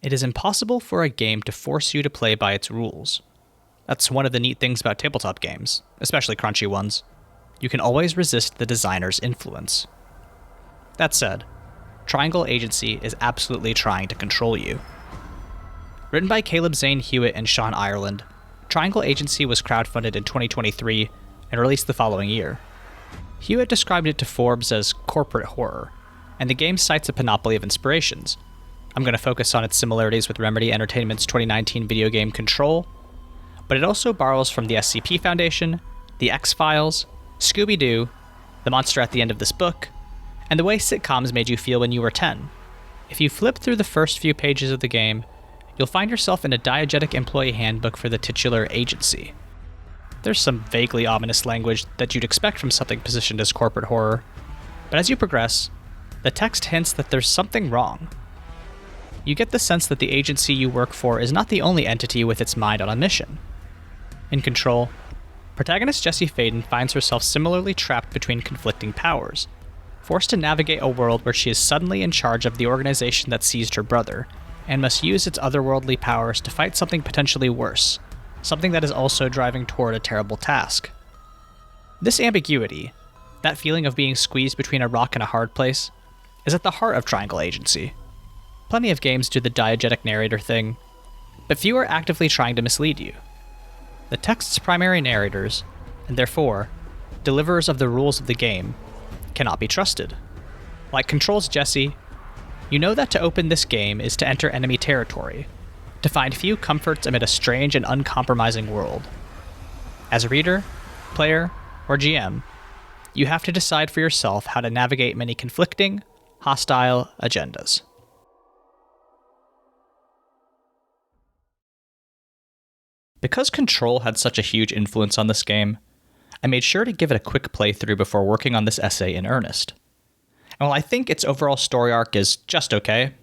It is impossible for a game to force you to play by its rules. That's one of the neat things about tabletop games, especially crunchy ones. You can always resist the designer's influence. That said, Triangle Agency is absolutely trying to control you. Written by Caleb Zane Hewitt and Sean Ireland, Triangle Agency was crowdfunded in 2023 and released the following year. Hewitt described it to Forbes as corporate horror, and the game cites a panoply of inspirations. I'm going to focus on its similarities with Remedy Entertainment's 2019 video game Control, but it also borrows from the SCP Foundation, the X-Files, Scooby-Doo, the monster at the end of this book, and the way sitcoms made you feel when you were 10. If you flip through the first few pages of the game, you'll find yourself in a diegetic employee handbook for the titular agency. There's some vaguely ominous language that you'd expect from something positioned as corporate horror, but as you progress, the text hints that there's something wrong. You get the sense that the agency you work for is not the only entity with its mind on a mission. In Control, protagonist Jessie Faden finds herself similarly trapped between conflicting powers, forced to navigate a world where she is suddenly in charge of the organization that seized her brother, and must use its otherworldly powers to fight something potentially worse, something that is also driving toward a terrible task. This ambiguity, that feeling of being squeezed between a rock and a hard place, is at the heart of Triangle Agency. Plenty of games do the diegetic narrator thing, but few are actively trying to mislead you. The text's primary narrators, and therefore, deliverers of the rules of the game, cannot be trusted. Like Control's Jessie, you know that to open this game is to enter enemy territory, to find few comforts amid a strange and uncompromising world. As a reader, player, or GM, you have to decide for yourself how to navigate many conflicting, hostile agendas. Because Control had such a huge influence on this game, I made sure to give it a quick playthrough before working on this essay in earnest. And while I think its overall story arc is just okay,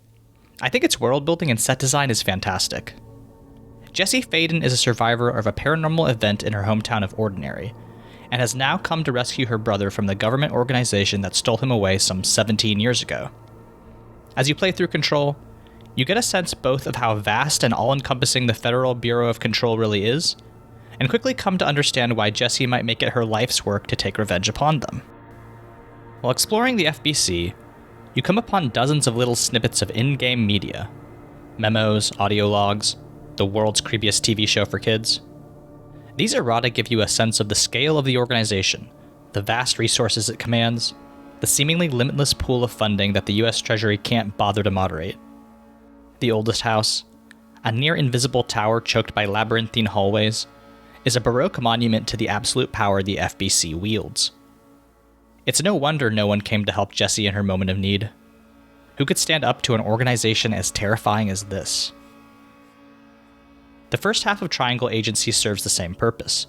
I think its world building and set design is fantastic. Jessie Faden is a survivor of a paranormal event in her hometown of Ordinary, and has now come to rescue her brother from the government organization that stole him away some 17 years ago. As you play through Control, you get a sense both of how vast and all-encompassing the Federal Bureau of Control really is, and quickly come to understand why Jessie might make it her life's work to take revenge upon them. While exploring the FBC, you come upon dozens of little snippets of in-game media, memos, audio logs, the world's creepiest TV show for kids. These errata give you a sense of the scale of the organization, the vast resources it commands, the seemingly limitless pool of funding that the US Treasury can't bother to moderate. The oldest house, a near-invisible tower choked by labyrinthine hallways, is a Baroque monument to the absolute power the FBC wields. It's no wonder no one came to help Jessie in her moment of need. Who could stand up to an organization as terrifying as this? The first half of Triangle Agency serves the same purpose.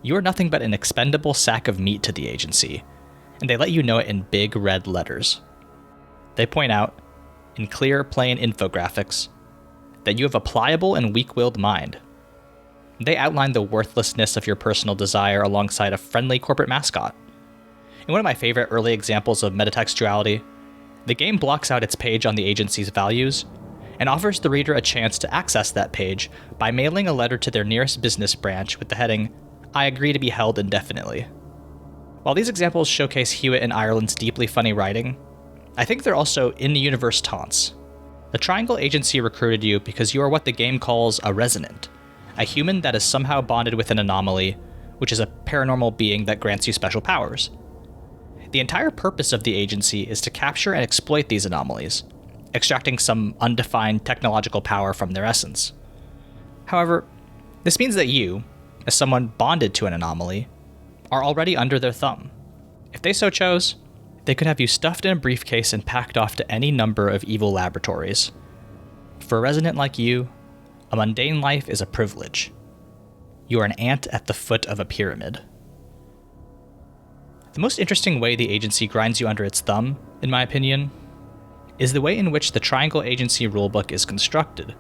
You are nothing but an expendable sack of meat to the agency, and they let you know it in big red letters. They point out, in clear, plain infographics, that you have a pliable and weak-willed mind. They outline the worthlessness of your personal desire alongside a friendly corporate mascot. In one of my favorite early examples of metatextuality, the game blocks out its page on the agency's values and offers the reader a chance to access that page by mailing a letter to their nearest business branch with the heading, "I agree to be held indefinitely." While these examples showcase Hewitt and Ireland's deeply funny writing, I think they're also in-universe taunts. The Triangle Agency recruited you because you are what the game calls a resonant, a human that is somehow bonded with an anomaly, which is a paranormal being that grants you special powers. The entire purpose of the agency is to capture and exploit these anomalies, extracting some undefined technological power from their essence. However, this means that you, as someone bonded to an anomaly, are already under their thumb. If they so chose, they could have you stuffed in a briefcase and packed off to any number of evil laboratories. For a resident like you, a mundane life is a privilege. You are an ant at the foot of a pyramid. The most interesting way the agency grinds you under its thumb, in my opinion, is the way in which the Triangle Agency rulebook is constructed.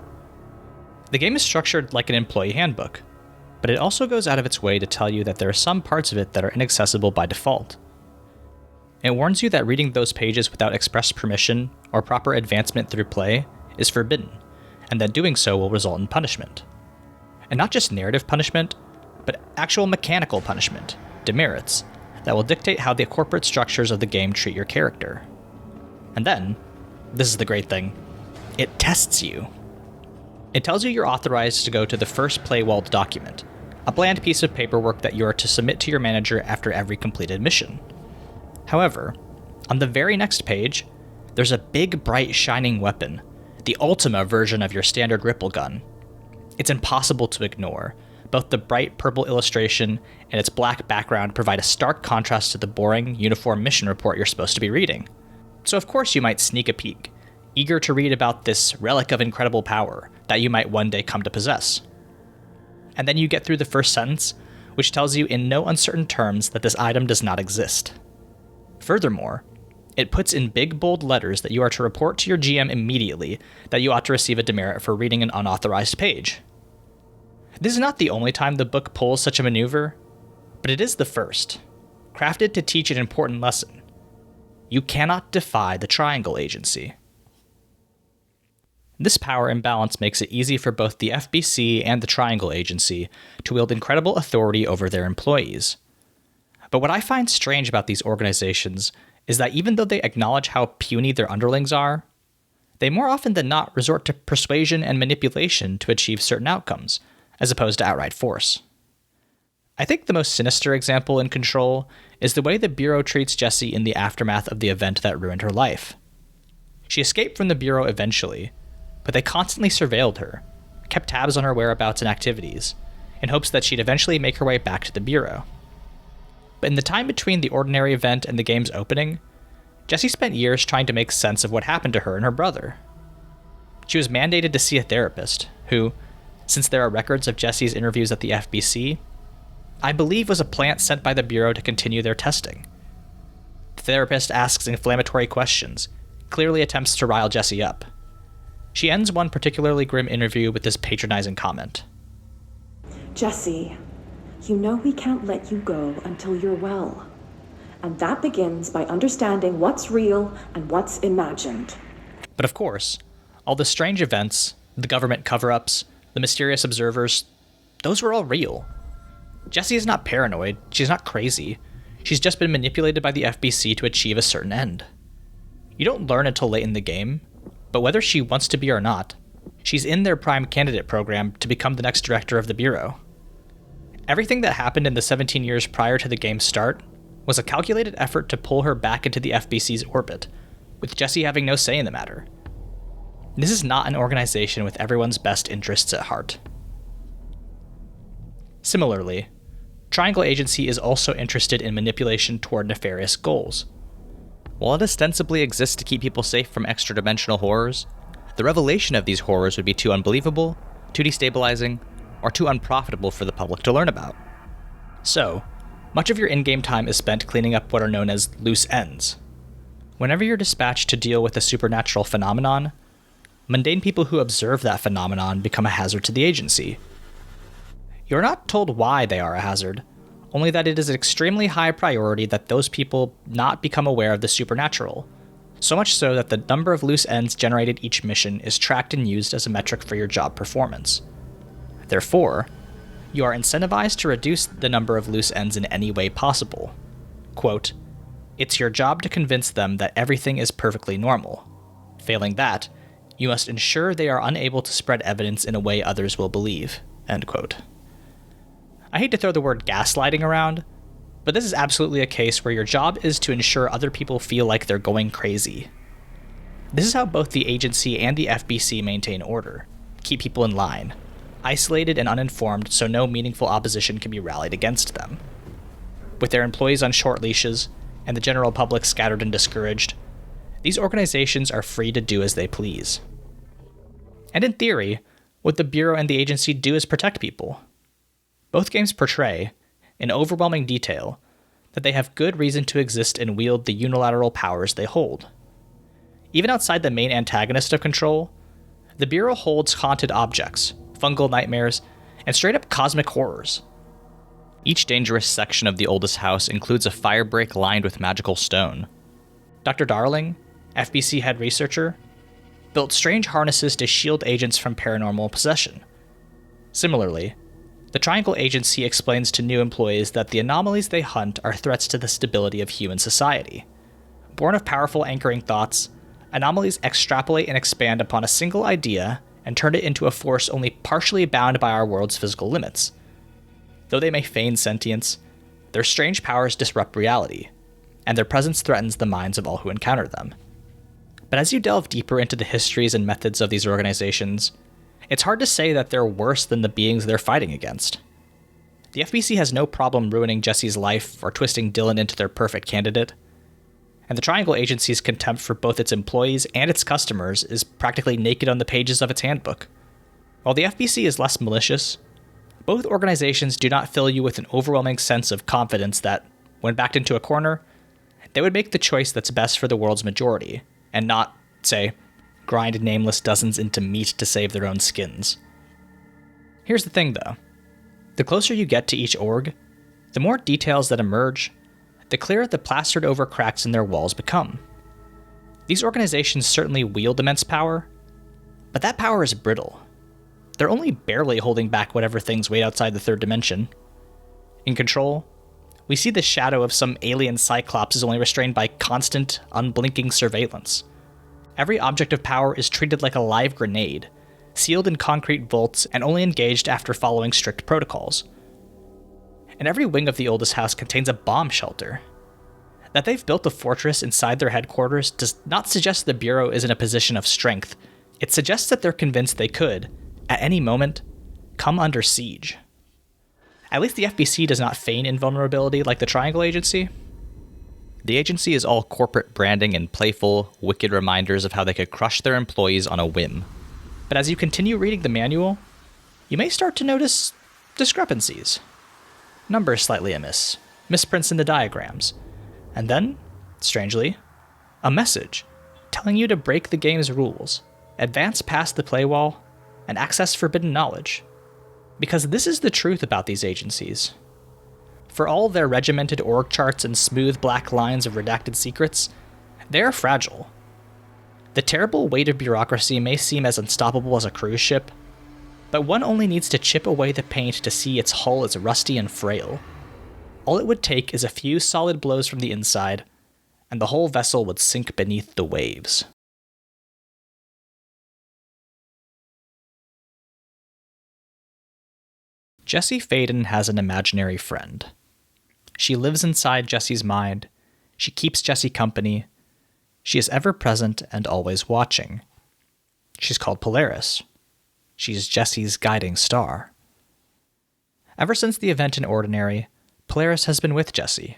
The game is structured like an employee handbook, but it also goes out of its way to tell you that there are some parts of it that are inaccessible by default. It warns you that reading those pages without express permission or proper advancement through play is forbidden, and then doing so will result in punishment. And not just narrative punishment, but actual mechanical punishment, demerits, that will dictate how the corporate structures of the game treat your character. And then, this is the great thing, it tests you. It tells you you're authorized to go to the first playwalled document, a bland piece of paperwork that you are to submit to your manager after every completed mission. However, on the very next page, there's a big, bright, shining weapon, the Ultima version of your standard ripple gun. It's impossible to ignore. Both the bright purple illustration and its black background provide a stark contrast to the boring, uniform mission report you're supposed to be reading. So of course you might sneak a peek, eager to read about this relic of incredible power that you might one day come to possess. And then you get through the first sentence, which tells you in no uncertain terms that this item does not exist. Furthermore, it puts in big bold letters that you are to report to your GM immediately that you ought to receive a demerit for reading an unauthorized page. This is not the only time the book pulls such a maneuver, but it is the first, crafted to teach an important lesson. You cannot defy the Triangle Agency. This power imbalance makes it easy for both the FBC and the Triangle Agency to wield incredible authority over their employees. But what I find strange about these organizations is that even though they acknowledge how puny their underlings are, they more often than not resort to persuasion and manipulation to achieve certain outcomes, as opposed to outright force. I think the most sinister example in Control is the way the Bureau treats Jessie in the aftermath of the event that ruined her life. She escaped from the Bureau eventually, but they constantly surveilled her, kept tabs on her whereabouts and activities, in hopes that she'd eventually make her way back to the Bureau. But in the time between the ordinary event and the game's opening, Jessie spent years trying to make sense of what happened to her and her brother. She was mandated to see a therapist, who, since there are records of Jessie's interviews at the FBC, I believe was a plant sent by the Bureau to continue their testing. The therapist asks inflammatory questions, clearly attempts to rile Jessie up. She ends one particularly grim interview with this patronizing comment. Jessie, you know we can't let you go until you're well. And that begins by understanding what's real and what's imagined. But of course, all the strange events, the government cover-ups, the mysterious observers, those were all real. Jessie is not paranoid, she's not crazy. She's just been manipulated by the FBC to achieve a certain end. You don't learn until late in the game, but whether she wants to be or not, she's in their prime candidate program to become the next director of the Bureau. Everything that happened in the 17 years prior to the game's start was a calculated effort to pull her back into the FBC's orbit, with Jessie having no say in the matter. This is not an organization with everyone's best interests at heart. Similarly, Triangle Agency is also interested in manipulation toward nefarious goals. While it ostensibly exists to keep people safe from extra-dimensional horrors, the revelation of these horrors would be too unbelievable, too destabilizing, or too unprofitable for the public to learn about. So, much of your in-game time is spent cleaning up what are known as loose ends. Whenever you're dispatched to deal with a supernatural phenomenon, mundane people who observe that phenomenon become a hazard to the agency. You're not told why they are a hazard, only that it is an extremely high priority that those people not become aware of the supernatural, so much so that the number of loose ends generated each mission is tracked and used as a metric for your job performance. Therefore, you are incentivized to reduce the number of loose ends in any way possible. Quote, "It's your job to convince them that everything is perfectly normal. Failing that, you must ensure they are unable to spread evidence in a way others will believe." End quote. I hate to throw the word gaslighting around, but this is absolutely a case where your job is to ensure other people feel like they're going crazy. This is how both the agency and the FBC maintain order, keep people in line, isolated and uninformed so no meaningful opposition can be rallied against them. With their employees on short leashes, and the general public scattered and discouraged, these organizations are free to do as they please. And in theory, what the Bureau and the agency do is protect people. Both games portray, in overwhelming detail, that they have good reason to exist and wield the unilateral powers they hold. Even outside the main antagonist of Control, the Bureau holds haunted objects, fungal nightmares, and straight-up cosmic horrors. Each dangerous section of the oldest house includes a firebreak lined with magical stone. Dr. Darling, FBC head researcher, built strange harnesses to shield agents from paranormal possession. Similarly, the Triangle Agency explains to new employees that the anomalies they hunt are threats to the stability of human society. Born of powerful anchoring thoughts, anomalies extrapolate and expand upon a single idea and turn it into a force only partially bound by our world's physical limits. Though they may feign sentience, their strange powers disrupt reality, and their presence threatens the minds of all who encounter them. But as you delve deeper into the histories and methods of these organizations, it's hard to say that they're worse than the beings they're fighting against. The FBC has no problem ruining Jesse's life or twisting Dylan into their perfect candidate, and the Triangle Agency's contempt for both its employees and its customers is practically naked on the pages of its handbook. While the FBC is less malicious, both organizations do not fill you with an overwhelming sense of confidence that, when backed into a corner, they would make the choice that's best for the world's majority, and not, say, grind nameless dozens into meat to save their own skins. Here's the thing, though. The closer you get to each org, the more details that emerge, the clearer the plastered-over cracks in their walls become. These organizations certainly wield immense power, but that power is brittle. They're only barely holding back whatever things wait outside the third dimension. In Control, we see the shadow of some alien Cyclops is only restrained by constant, unblinking surveillance. Every object of power is treated like a live grenade, sealed in concrete vaults and only engaged after following strict protocols. And every wing of the oldest house contains a bomb shelter. That they've built a fortress inside their headquarters does not suggest the Bureau is in a position of strength. It suggests that they're convinced they could, at any moment, come under siege. At least the FBC does not feign invulnerability like the Triangle Agency. The agency is all corporate branding and playful, wicked reminders of how they could crush their employees on a whim. But as you continue reading the manual, you may start to notice discrepancies. Numbers slightly amiss, misprints in the diagrams, and then, strangely, a message telling you to break the game's rules, advance past the play wall, and access forbidden knowledge. Because this is the truth about these agencies. For all their regimented org charts and smooth black lines of redacted secrets, they are fragile. The terrible weight of bureaucracy may seem as unstoppable as a cruise ship, but one only needs to chip away the paint to see its hull is rusty and frail. All it would take is a few solid blows from the inside, and the whole vessel would sink beneath the waves. Jesse Faden has an imaginary friend. She lives inside Jesse's mind, she keeps Jesse company, she is ever present and always watching. She's called Polaris. She's Jesse's guiding star. Ever since the event in Ordinary, Polaris has been with Jesse.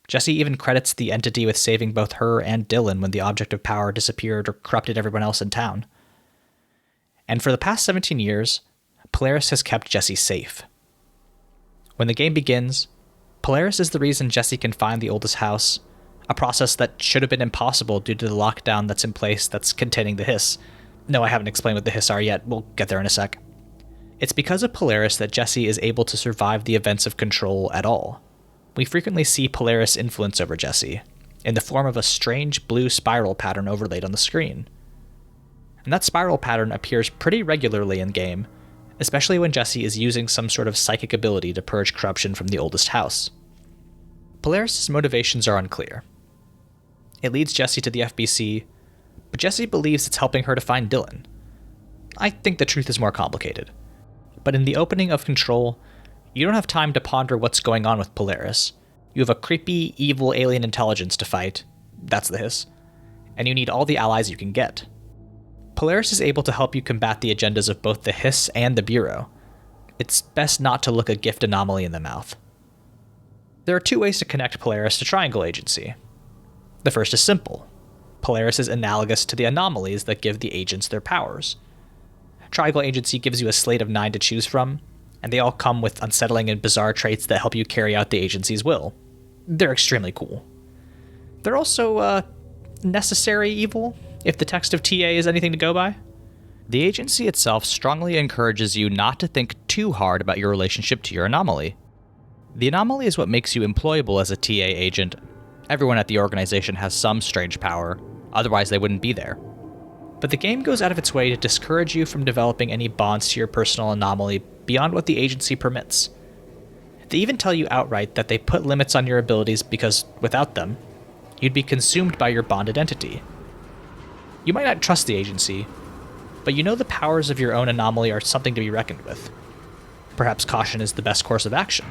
Jesse even credits the entity with saving both her and Dylan when the object of power disappeared or corrupted everyone else in town. And for the past 17 years, Polaris has kept Jesse safe. When the game begins, Polaris is the reason Jesse can find the oldest house, a process that should have been impossible due to the lockdown that's in place that's containing the hiss. No, I haven't explained what the hiss are yet. We'll get there in a sec. It's because of Polaris that Jesse is able to survive the events of Control at all. We frequently see Polaris' influence over Jesse, in the form of a strange blue spiral pattern overlaid on the screen. And that spiral pattern appears pretty regularly in-game, especially when Jesse is using some sort of psychic ability to purge corruption from the oldest house. Polaris' motivations are unclear. It leads Jesse to the FBC, but Jesse believes it's helping her to find Dylan. I think the truth is more complicated. But in the opening of Control, you don't have time to ponder what's going on with Polaris. You have a creepy, evil alien intelligence to fight, that's the hiss, and you need all the allies you can get. Polaris is able to help you combat the agendas of both the hiss and the Bureau. It's best not to look a gift anomaly in the mouth. There are two ways to connect Polaris to Triangle Agency. The first is simple. Polaris is analogous to the anomalies that give the agents their powers. Triangle Agency gives you a slate of 9 to choose from, and they all come with unsettling and bizarre traits that help you carry out the agency's will. They're extremely cool. They're also, necessary evil, if the text of TA is anything to go by. The agency itself strongly encourages you not to think too hard about your relationship to your anomaly. The anomaly is what makes you employable as a TA agent. Everyone at the organization has some strange power, otherwise they wouldn't be there. But the game goes out of its way to discourage you from developing any bonds to your personal anomaly beyond what the agency permits. They even tell you outright that they put limits on your abilities because, without them, you'd be consumed by your bonded entity. You might not trust the agency, but you know the powers of your own anomaly are something to be reckoned with. Perhaps caution is the best course of action.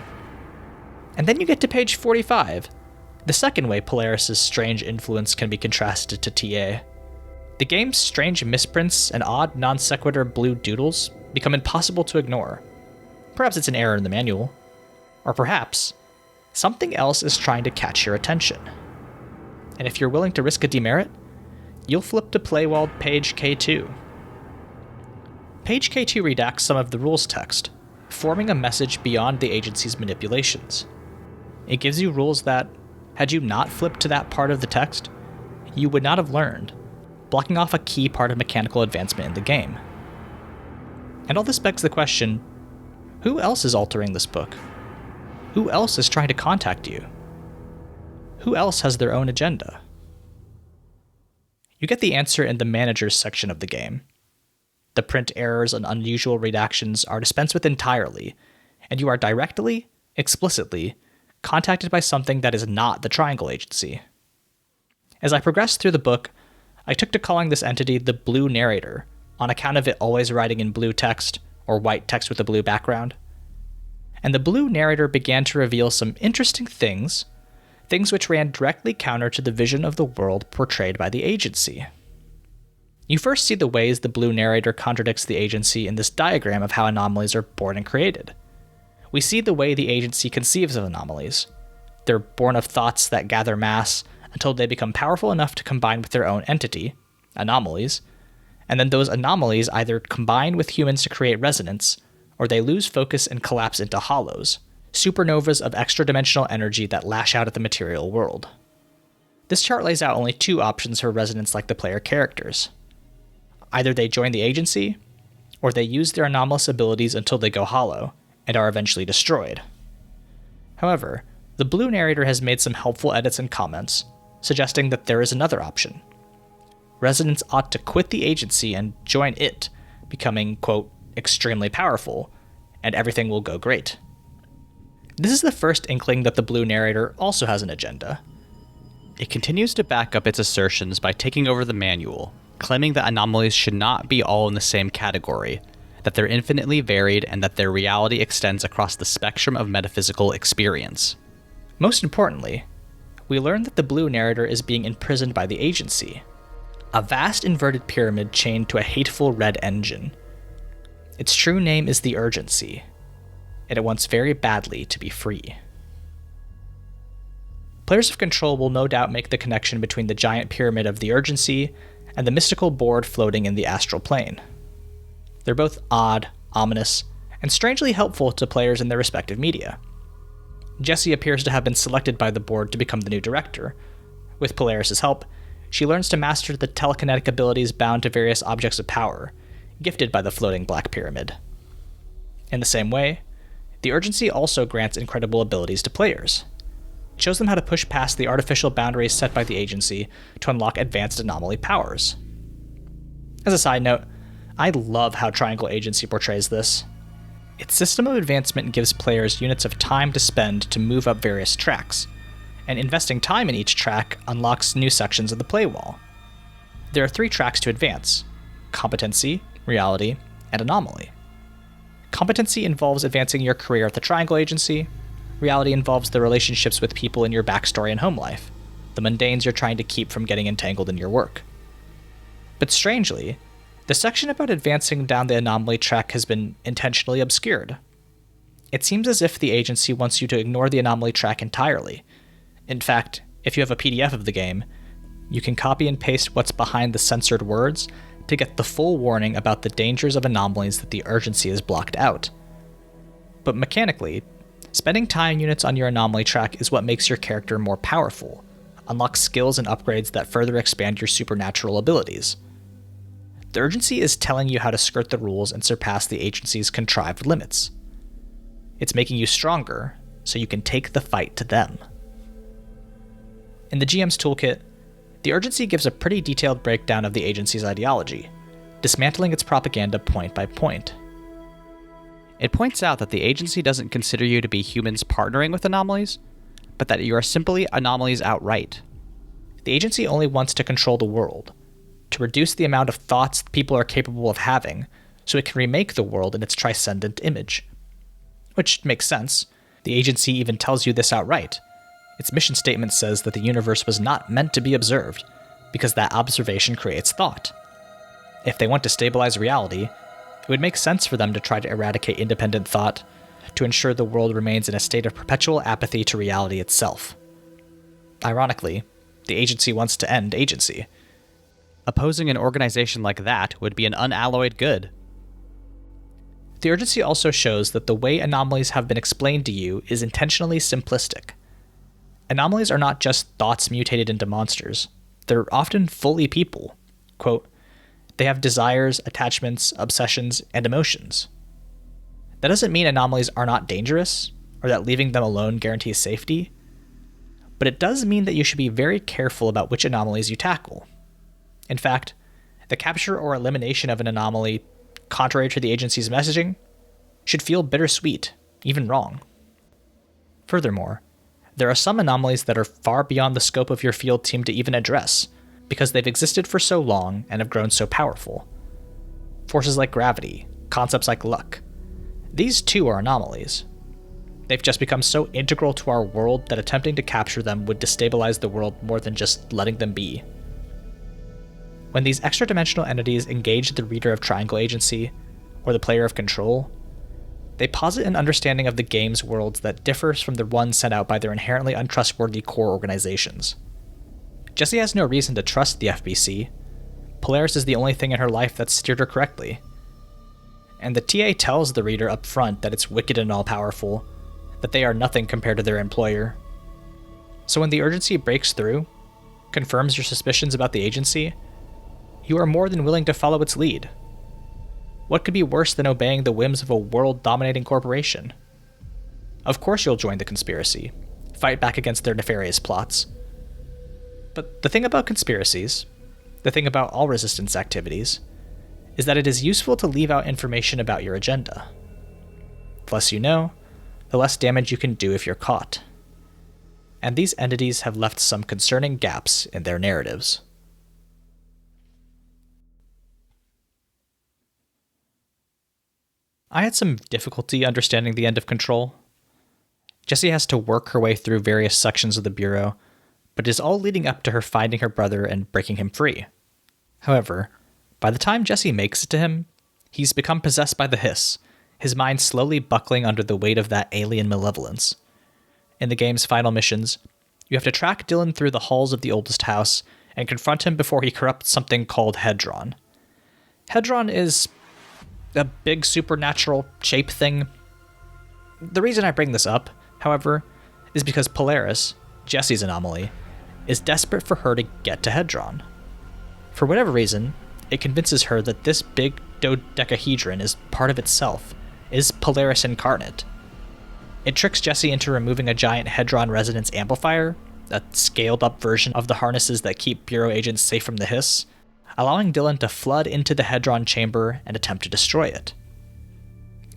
And then you get to page 45, the second way Polaris' strange influence can be contrasted to TA. The game's strange misprints and odd non sequitur blue doodles become impossible to ignore. Perhaps it's an error in the manual. Or perhaps something else is trying to catch your attention. And if you're willing to risk a demerit, you'll flip to Playwall page K2. Page K2 redacts some of the rules text, forming a message beyond the agency's manipulations. It gives you rules that, had you not flipped to that part of the text, you would not have learned, blocking off a key part of mechanical advancement in the game. And all this begs the question, who else is altering this book? Who else is trying to contact you? Who else has their own agenda? You get the answer in the managers section of the game. The print errors and unusual redactions are dispensed with entirely, and you are directly, explicitly, contacted by something that is not the Triangle Agency. As I progressed through the book, I took to calling this entity the Blue Narrator, on account of it always writing in blue text, or white text with a blue background. And the Blue Narrator began to reveal some interesting things which ran directly counter to the vision of the world portrayed by the agency. You first see the ways the Blue Narrator contradicts the agency in this diagram of how anomalies are born and created. We see the way the agency conceives of anomalies. They're born of thoughts that gather mass until they become powerful enough to combine with their own entity, anomalies, and then those anomalies either combine with humans to create resonance, or they lose focus and collapse into hollows, supernovas of extra-dimensional energy that lash out at the material world. This chart lays out only two options for resonance like the player characters. Either they join the agency, or they use their anomalous abilities until they go hollow, and are eventually destroyed. However, the Blue Narrator has made some helpful edits and comments, suggesting that there is another option. Resonance ought to quit the agency and join it, becoming, quote, extremely powerful, and everything will go great. This is the first inkling that the Blue Narrator also has an agenda. It continues to back up its assertions by taking over the manual, claiming that anomalies should not be all in the same category, that they're infinitely varied, and that their reality extends across the spectrum of metaphysical experience. Most importantly, we learn that the Blue Narrator is being imprisoned by the agency, a vast inverted pyramid chained to a hateful red engine. Its true name is the Urgency, and it wants very badly to be free. Players of Control will no doubt make the connection between the giant pyramid of the Urgency and the mystical board floating in the astral plane. They're both odd, ominous, and strangely helpful to players in their respective media. Jessie appears to have been selected by the board to become the new director. With Polaris' help, she learns to master the telekinetic abilities bound to various objects of power, gifted by the floating black pyramid. In the same way, the Urgency also grants incredible abilities to players. It shows them how to push past the artificial boundaries set by the agency to unlock advanced anomaly powers. As a side note, I love how Triangle Agency portrays this. Its system of advancement gives players units of time to spend to move up various tracks, and investing time in each track unlocks new sections of the playwall. There are 3 tracks to advance: competency, reality, and anomaly. Competency involves advancing your career at the Triangle Agency. Reality involves the relationships with people in your backstory and home life, the mundanes you're trying to keep from getting entangled in your work. But strangely, the section about advancing down the anomaly track has been intentionally obscured. It seems as if the agency wants you to ignore the anomaly track entirely. In fact, if you have a PDF of the game, you can copy and paste what's behind the censored words to get the full warning about the dangers of anomalies that the Urgency has blocked out. But mechanically, spending time units on your anomaly track is what makes your character more powerful, unlocks skills and upgrades that further expand your supernatural abilities. The Urgency is telling you how to skirt the rules and surpass the agency's contrived limits. It's making you stronger, so you can take the fight to them. In the GM's toolkit, The urgency gives a pretty detailed breakdown of the agency's ideology, dismantling its propaganda point by point. It points out that the agency doesn't consider you to be humans partnering with anomalies, but that you are simply anomalies outright. The agency only wants to control the world, to reduce the amount of thoughts people are capable of having, so it can remake the world in its transcendent image. Which makes sense. The agency even tells you this outright. Its mission statement says that the universe was not meant to be observed, because that observation creates thought. If they want to stabilize reality, it would make sense for them to try to eradicate independent thought, to ensure the world remains in a state of perpetual apathy to reality itself. Ironically, the agency wants to end agency. Opposing an organization like that would be an unalloyed good. The urgency also shows that the way anomalies have been explained to you is intentionally simplistic. Anomalies are not just thoughts mutated into monsters. They're often fully people. Quote, they have desires, attachments, obsessions, and emotions. That doesn't mean anomalies are not dangerous, or that leaving them alone guarantees safety, but it does mean that you should be very careful about which anomalies you tackle. In fact, the capture or elimination of an anomaly, contrary to the agency's messaging, should feel bittersweet, even wrong. Furthermore, there are some anomalies that are far beyond the scope of your field team to even address, because they've existed for so long and have grown so powerful. Forces like gravity, concepts like luck. These too are anomalies. They've just become so integral to our world that attempting to capture them would destabilize the world more than just letting them be. When these extra-dimensional entities engage the reader of Triangle Agency, or the player of Control, they posit an understanding of the game's worlds that differs from the one set out by their inherently untrustworthy core organizations. Jessie has no reason to trust the FBC. Polaris is the only thing in her life that's steered her correctly. And the TA tells the reader up front that it's wicked and all-powerful, that they are nothing compared to their employer. So when the urgency breaks through, confirms your suspicions about the agency, you are more than willing to follow its lead. What could be worse than obeying the whims of a world-dominating corporation? Of course you'll join the conspiracy, fight back against their nefarious plots. But the thing about conspiracies, the thing about all resistance activities, is that it is useful to leave out information about your agenda. The less you know, the less damage you can do if you're caught. And these entities have left some concerning gaps in their narratives. I had some difficulty understanding the end of Control. Jessie has to work her way through various sections of the Bureau, but it is all leading up to her finding her brother and breaking him free. However, by the time Jessie makes it to him, he's become possessed by the hiss, his mind slowly buckling under the weight of that alien malevolence. In the game's final missions, you have to track Dylan through the halls of the oldest house and confront him before he corrupts something called Hedron. Hedron is a big supernatural shape thing. The reason I bring this up, however, is because Polaris, Jessie's anomaly, is desperate for her to get to Hedron. For whatever reason, it convinces her that this big dodecahedron is part of itself, is Polaris incarnate. It tricks Jessie into removing a giant Hedron resonance amplifier, a scaled-up version of the harnesses that keep Bureau agents safe from the hiss, allowing Dylan to flood into the Hedron chamber and attempt to destroy it.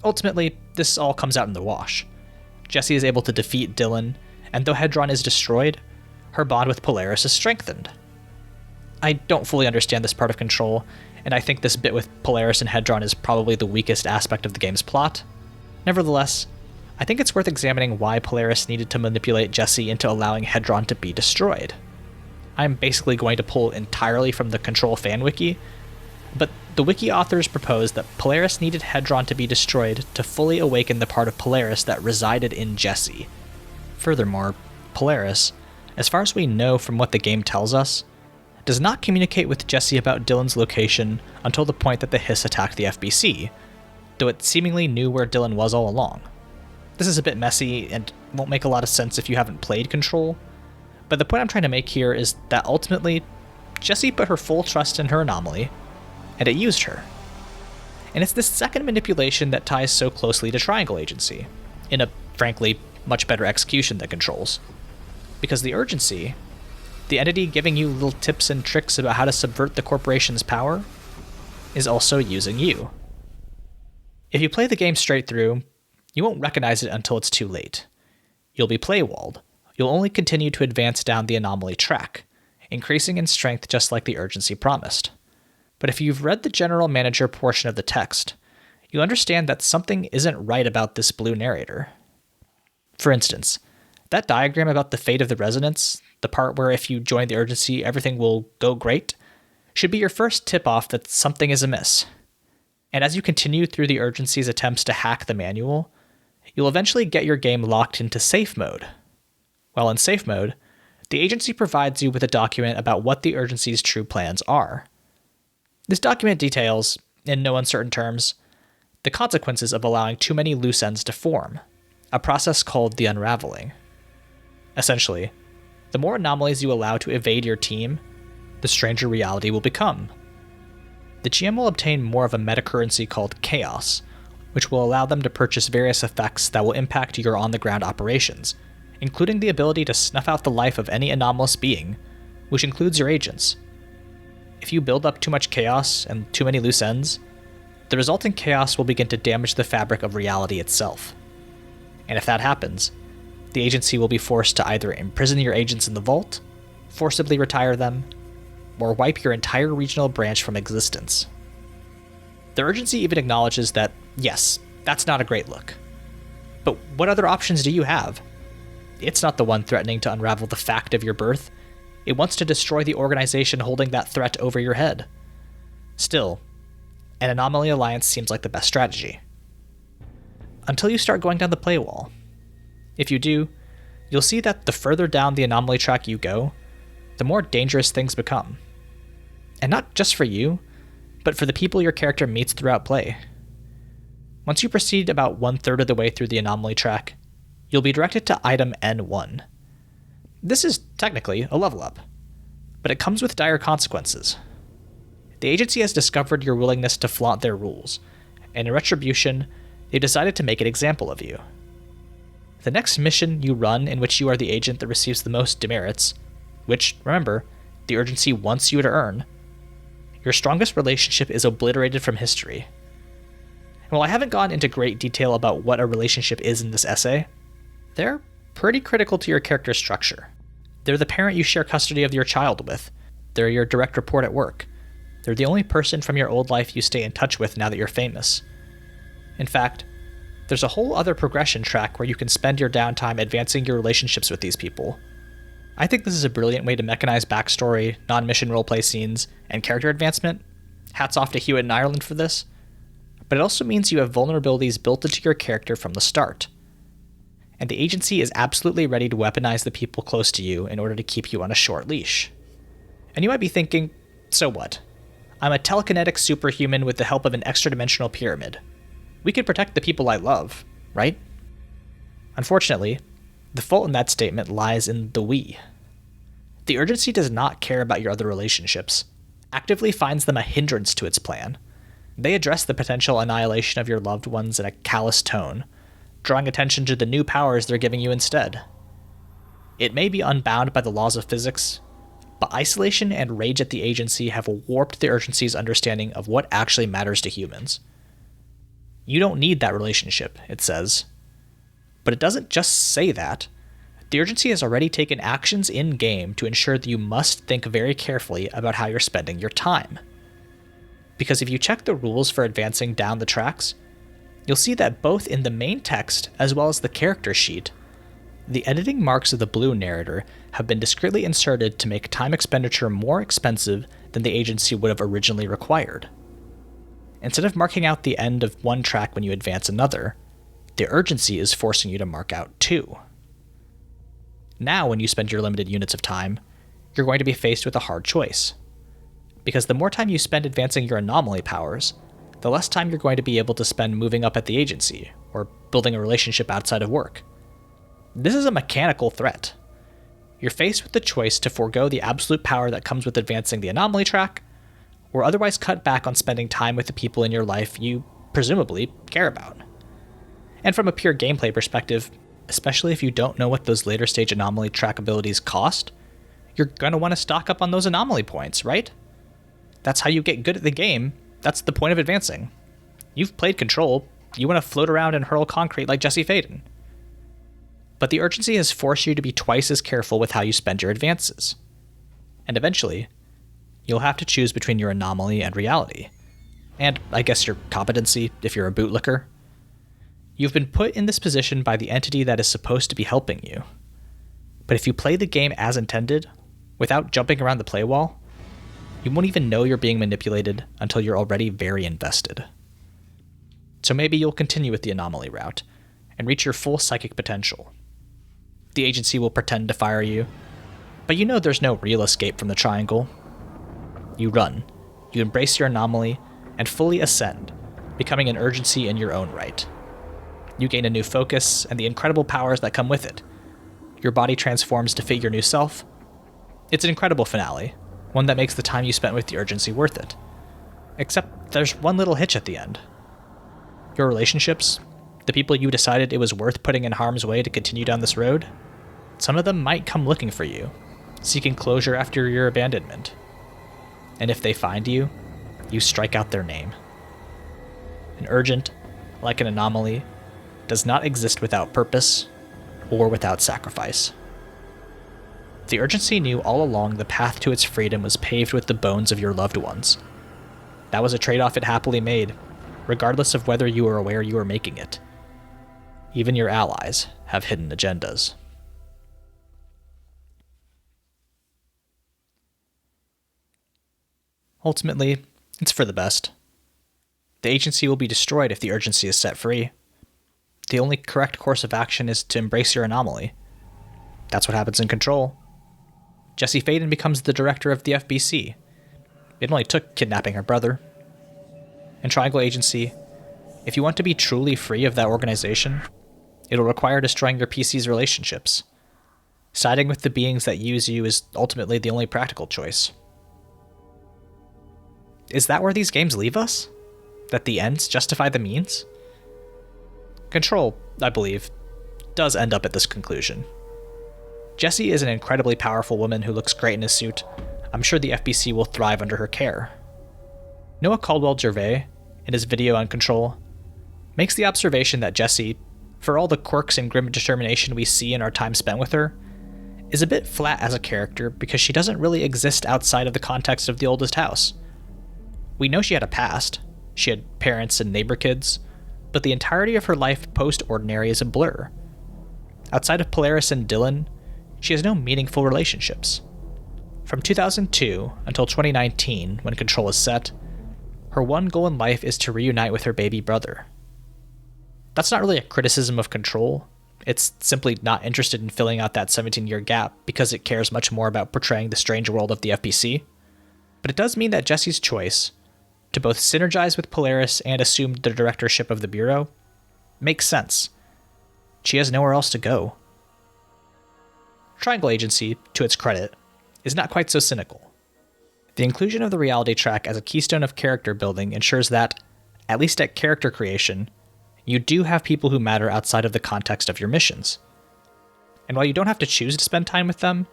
Ultimately, this all comes out in the wash. Jessie is able to defeat Dylan, and though Hedron is destroyed, her bond with Polaris is strengthened. I don't fully understand this part of Control, and I think this bit with Polaris and Hedron is probably the weakest aspect of the game's plot. Nevertheless, I think it's worth examining why Polaris needed to manipulate Jessie into allowing Hedron to be destroyed. I'm basically going to pull entirely from the Control fan wiki, but the wiki authors propose that Polaris needed Hedron to be destroyed to fully awaken the part of Polaris that resided in Jessie. Furthermore, Polaris, as far as we know from what the game tells us, does not communicate with Jessie about Dylan's location until the point that the hiss attacked the FBC, though it seemingly knew where Dylan was all along. This is a bit messy and won't make a lot of sense if you haven't played Control, but the point I'm trying to make here is that ultimately, Jessie put her full trust in her anomaly, and it used her. And it's this second manipulation that ties so closely to Triangle Agency, in a, frankly, much better execution than Control's. Because the urgency, the entity giving you little tips and tricks about how to subvert the corporation's power is also using you. If you play the game straight through, you won't recognize it until it's too late. You'll be playwalled. You'll only continue to advance down the anomaly track, increasing in strength just like the urgency promised. But if you've read the general manager portion of the text, you understand that something isn't right about this blue narrator. For instance, that diagram about the fate of the residents, the part where if you join the urgency everything will go great, should be your first tip-off that something is amiss. And as you continue through the urgency's attempts to hack the manual, you'll eventually get your game locked into safe mode. While in safe mode, the agency provides you with a document about what the urgency's true plans are. This document details, in no uncertain terms, the consequences of allowing too many loose ends to form, a process called the unraveling. Essentially, the more anomalies you allow to evade your team, the stranger reality will become. The GM will obtain more of a metacurrency called chaos, which will allow them to purchase various effects that will impact your on-the-ground operations, including the ability to snuff out the life of any anomalous being, which includes your agents. If you build up too much chaos and too many loose ends, the resulting chaos will begin to damage the fabric of reality itself. And if that happens, the agency will be forced to either imprison your agents in the vault, forcibly retire them, or wipe your entire regional branch from existence. The urgency even acknowledges that, yes, that's not a great look. But what other options do you have? It's not the one threatening to unravel the fact of your birth. It wants to destroy the organization holding that threat over your head. Still, an anomaly alliance seems like the best strategy. Until you start going down the play wall. If you do, you'll see that the further down the anomaly track you go, the more dangerous things become. And not just for you, but for the people your character meets throughout play. Once you proceed about 1/3 of the way through the anomaly track, you'll be directed to item N1. This is technically a level up, but it comes with dire consequences. The agency has discovered your willingness to flaunt their rules, and in retribution, they've decided to make an example of you. The next mission you run in which you are the agent that receives the most demerits, which, remember, the urgency wants you to earn, your strongest relationship is obliterated from history. And while I haven't gone into great detail about what a relationship is in this essay, they're pretty critical to your character's structure. They're the parent you share custody of your child with. They're your direct report at work. They're the only person from your old life you stay in touch with now that you're famous. In fact, there's a whole other progression track where you can spend your downtime advancing your relationships with these people. I think this is a brilliant way to mechanize backstory, non-mission roleplay scenes, and character advancement. Hats off to Hewitt and Ireland for this. But it also means you have vulnerabilities built into your character from the start. And the agency is absolutely ready to weaponize the people close to you in order to keep you on a short leash. And you might be thinking, so what? I'm a telekinetic superhuman with the help of an extra-dimensional pyramid. We can protect the people I love, right? Unfortunately, the fault in that statement lies in the we. The urgency does not care about your other relationships, actively finds them a hindrance to its plan. They address the potential annihilation of your loved ones in a callous tone, drawing attention to the new powers they're giving you instead. It may be unbound by the laws of physics, but isolation and rage at the agency have warped the urgency's understanding of what actually matters to humans. You don't need that relationship, it says. But it doesn't just say that. The urgency has already taken actions in-game to ensure that you must think very carefully about how you're spending your time. Because if you check the rules for advancing down the tracks, you'll see that both in the main text as well as the character sheet, the editing marks of the blue narrator have been discreetly inserted to make time expenditure more expensive than the agency would have originally required. Instead of marking out the end of one track when you advance another, the urgency is forcing you to mark out two. Now, when you spend your limited units of time, you're going to be faced with a hard choice. Because the more time you spend advancing your anomaly powers, the less time you're going to be able to spend moving up at the agency, or building a relationship outside of work. This is a mechanical threat. You're faced with the choice to forego the absolute power that comes with advancing the anomaly track, or otherwise cut back on spending time with the people in your life you, presumably, care about. And from a pure gameplay perspective, especially if you don't know what those later stage anomaly track abilities cost, you're going to want to stock up on those anomaly points, right? That's how you get good at the game. That's the point of advancing. You've played Control. You want to float around and hurl concrete like Jesse Faden. But the urgency has forced you to be twice as careful with how you spend your advances. And eventually, you'll have to choose between your anomaly and reality. And I guess your competency, if you're a bootlicker. You've been put in this position by the entity that is supposed to be helping you. But if you play the game as intended, without jumping around the play wall, you won't even know you're being manipulated until you're already very invested. So maybe you'll continue with the anomaly route and reach your full psychic potential. The agency will pretend to fire you, but you know there's no real escape from the triangle. You run, you embrace your anomaly, and fully ascend, becoming an urgency in your own right. You gain a new focus and the incredible powers that come with it. Your body transforms to fit your new self. It's an incredible finale, one that makes the time you spent with the urgency worth it. Except there's one little hitch at the end. Your relationships, the people you decided it was worth putting in harm's way to continue down this road, some of them might come looking for you, seeking closure after your abandonment. And if they find you, you strike out their name. An urgent, like an anomaly, does not exist without purpose or without sacrifice. The urgency knew all along the path to its freedom was paved with the bones of your loved ones. That was a trade-off it happily made, regardless of whether you were aware you were making it. Even your allies have hidden agendas. Ultimately, it's for the best. The agency will be destroyed if the urgency is set free. The only correct course of action is to embrace your anomaly. That's what happens in Control. Jesse Faden becomes the director of the FBC. It only took kidnapping her brother. In Triangle Agency, if you want to be truly free of that organization, it'll require destroying your PC's relationships. Siding with the beings that use you is ultimately the only practical choice. Is that where these games leave us? That the ends justify the means? Control, I believe, does end up at this conclusion. Jessie is an incredibly powerful woman who looks great in a suit. I'm sure the FBC will thrive under her care. Noah Caldwell-Gervais, in his video on Control, makes the observation that Jessie, for all the quirks and grim determination we see in our time spent with her, is a bit flat as a character because she doesn't really exist outside of the context of the oldest house. We know she had a past. She had parents and neighbor kids, but the entirety of her life post-Ordinary is a blur. Outside of Polaris and Dylan, she has no meaningful relationships. From 2002 until 2019, when Control is set, her one goal in life is to reunite with her baby brother. That's not really a criticism of Control. It's simply not interested in filling out that 17-year gap because it cares much more about portraying the strange world of the FBC. But it does mean that Jessie's choice, to both synergize with Polaris and assume the directorship of the Bureau, makes sense. She has nowhere else to go. Triangle Agency, to its credit, is not quite so cynical. The inclusion of the reality track as a keystone of character building ensures that, at least at character creation, you do have people who matter outside of the context of your missions. And while you don't have to choose to spend time with them,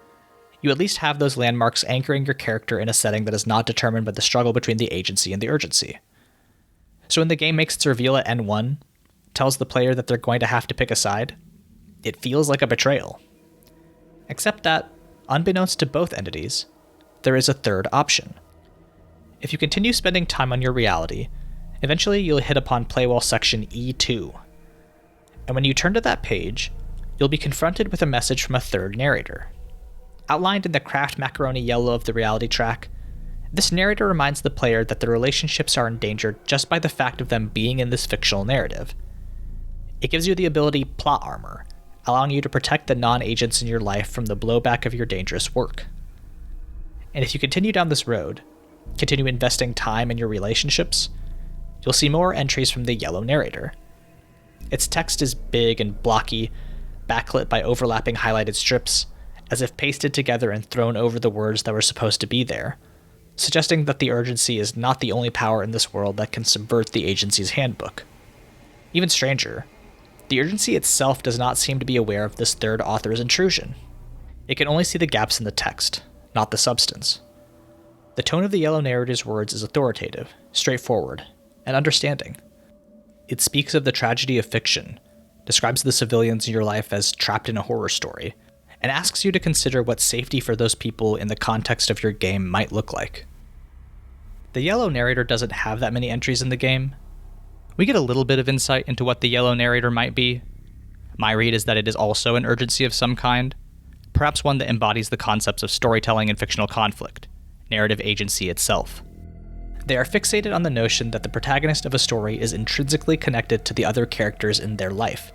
you at least have those landmarks anchoring your character in a setting that is not determined by the struggle between the agency and the urgency. So when the game makes its reveal at N1, tells the player that they're going to have to pick a side, it feels like a betrayal. Except that, unbeknownst to both entities, there is a third option. If you continue spending time on your reality, eventually you'll hit upon Playwall section E2. And when you turn to that page, you'll be confronted with a message from a third narrator. Outlined in the Kraft macaroni yellow of the reality track, this narrator reminds the player that their relationships are endangered just by the fact of them being in this fictional narrative. It gives you the ability Plot Armor, allowing you to protect the non-agents in your life from the blowback of your dangerous work. And if you continue down this road, continue investing time in your relationships, you'll see more entries from the yellow narrator. Its text is big and blocky, backlit by overlapping highlighted strips, as if pasted together and thrown over the words that were supposed to be there, suggesting that the urgency is not the only power in this world that can subvert the agency's handbook. Even stranger, the urgency itself does not seem to be aware of this third author's intrusion. It can only see the gaps in the text, not the substance. The tone of the yellow narrator's words is authoritative, straightforward, and understanding. It speaks of the tragedy of fiction, describes the civilians in your life as trapped in a horror story, and asks you to consider what safety for those people in the context of your game might look like. The yellow narrator doesn't have that many entries in the game. We get a little bit of insight into what the yellow narrator might be. My read is that it is also an urgency of some kind, perhaps one that embodies the concepts of storytelling and fictional conflict, narrative agency itself. They are fixated on the notion that the protagonist of a story is intrinsically connected to the other characters in their life,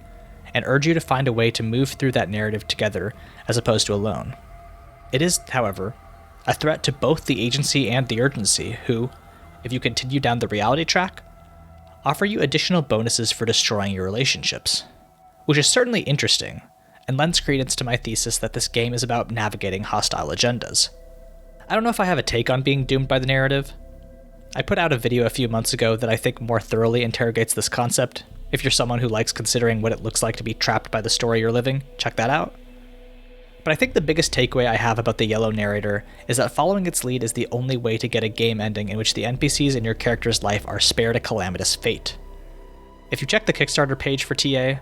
and urge you to find a way to move through that narrative together as opposed to alone. It is, however, a threat to both the agency and the urgency, who, if you continue down the reality track, offer you additional bonuses for destroying your relationships, which is certainly interesting, and lends credence to my thesis that this game is about navigating hostile agendas. I don't know if I have a take on being doomed by the narrative. I put out a video a few months ago that I think more thoroughly interrogates this concept. If you're someone who likes considering what it looks like to be trapped by the story you're living, check that out. But I think the biggest takeaway I have about the yellow narrator is that following its lead is the only way to get a game ending in which the NPCs in your character's life are spared a calamitous fate. If you check the Kickstarter page for TA,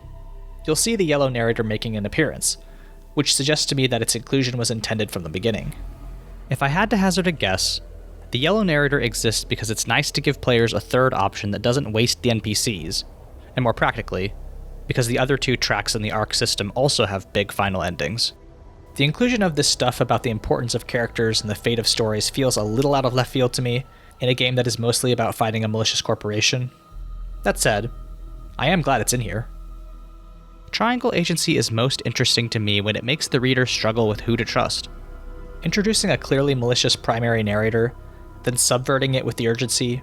you'll see the yellow narrator making an appearance, which suggests to me that its inclusion was intended from the beginning. If I had to hazard a guess, the yellow narrator exists because it's nice to give players a third option that doesn't waste the NPCs, and more practically, because the other two tracks in the ARC system also have big final endings. The inclusion of this stuff about the importance of characters and the fate of stories feels a little out of left field to me in a game that is mostly about fighting a malicious corporation. That said, I am glad it's in here. Triangle agency is most interesting to me when it makes the reader struggle with who to trust. Introducing a clearly malicious primary narrator, then subverting it with the urgency,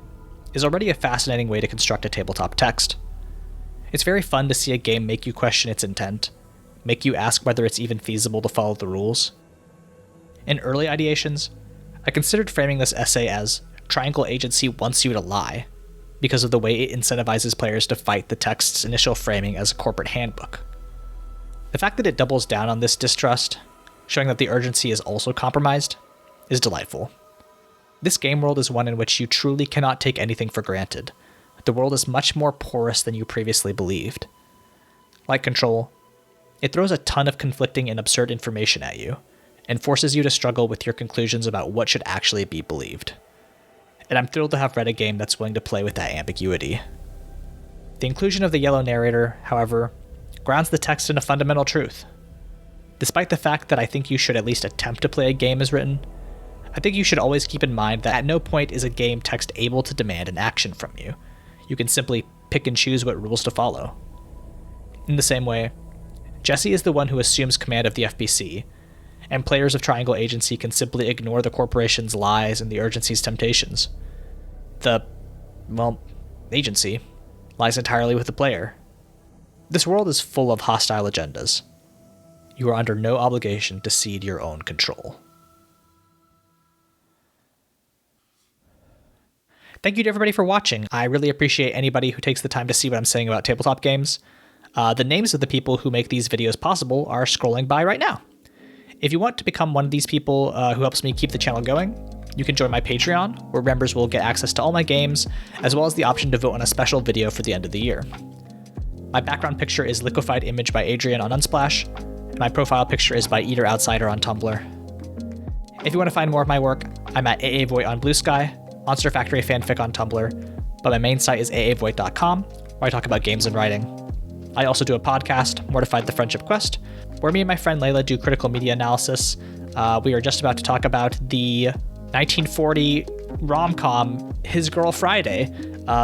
is already a fascinating way to construct a tabletop text. It's very fun to see a game make you question its intent, make you ask whether it's even feasible to follow the rules. In early ideations, I considered framing this essay as Triangle Agency wants you to lie, because of the way it incentivizes players to fight the text's initial framing as a corporate handbook. The fact that it doubles down on this distrust, showing that the urgency is also compromised, is delightful. This game world is one in which you truly cannot take anything for granted. The world is much more porous than you previously believed. Like Control, it throws a ton of conflicting and absurd information at you, and forces you to struggle with your conclusions about what should actually be believed. And I'm thrilled to have read a game that's willing to play with that ambiguity. The inclusion of the yellow narrator, however, grounds the text in a fundamental truth. Despite the fact that I think you should at least attempt to play a game as written, I think you should always keep in mind that at no point is a game text able to demand an action from you. You can simply pick and choose what rules to follow. In the same way, Jesse is the one who assumes command of the FBC, and players of Triangle Agency can simply ignore the corporation's lies and the urgency's temptations. Agency lies entirely with the player. This world is full of hostile agendas. You are under no obligation to cede your own control. Thank you to everybody for watching. I really appreciate anybody who takes the time to see what I'm saying about tabletop games. The names of the people who make these videos possible are scrolling by right now. If you want to become one of these people who helps me keep the channel going, you can join my Patreon, where members will get access to all my games, as well as the option to vote on a special video for the end of the year. My background picture is Liquefied Image by Adrian on Unsplash, and my profile picture is by Eater Outsider on Tumblr. If you want to find more of my work, I'm at AAVoid on Blue Sky, Monster Factory Fanfic on Tumblr, but my main site is aavoid.com, where I talk about games and writing. I also do a podcast, Mortified the Friendship Quest, where me and my friend Layla do critical media analysis. We are just about to talk about the 1940 rom-com His Girl Friday.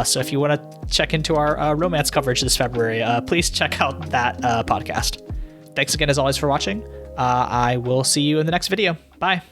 So if you want to check into our romance coverage this February, please check out that podcast. Thanks again, as always, for watching. I will see you in the next video. Bye.